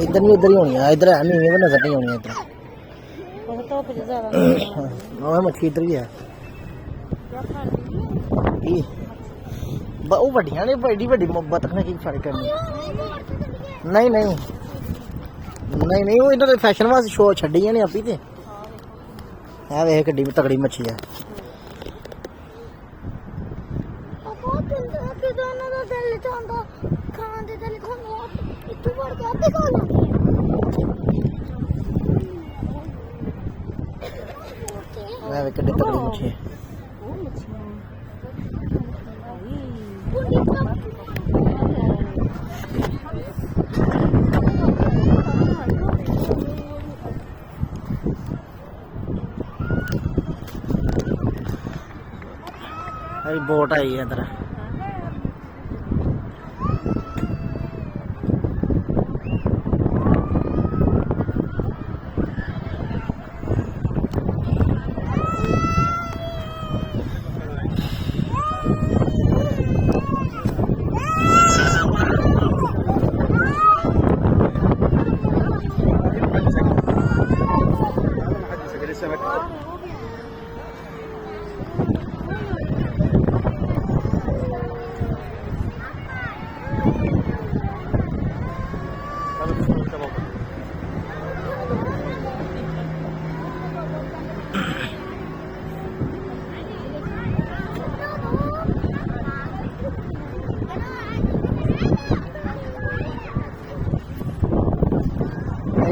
इधर नहीं उधर ही होनी है, इधर है नहीं, इधर नजर नहीं होनी इधर। और मच्छी इधर ही है। वो वड्डियां ने बड़ी बड़ी मोहब्बत ने की फर्क करनी। नहीं नहीं नहीं नहीं वो इधर फैशन वास्ते शो छड़ी ने अपी ते है वे किड्डी तगड़ी मच्छी है। वे किड्डी तगड़ी मच्छी है। अभी बोट आई है इधर।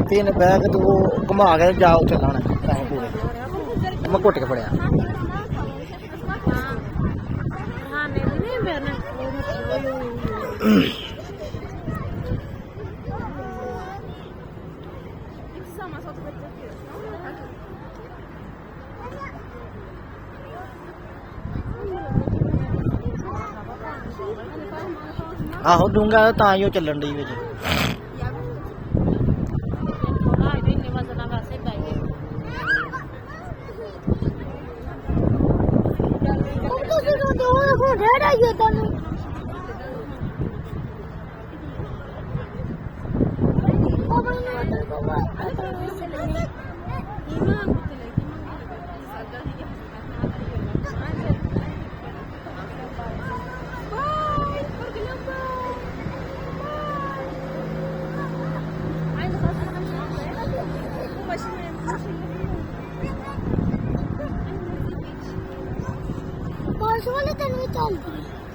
तीन बैग तो घुमा के जाओ चलाना पैसे पूरे मैं घुट के फड़िया। आहो डूंगा तां ही चलन डी बिच। वाले दिन में चलती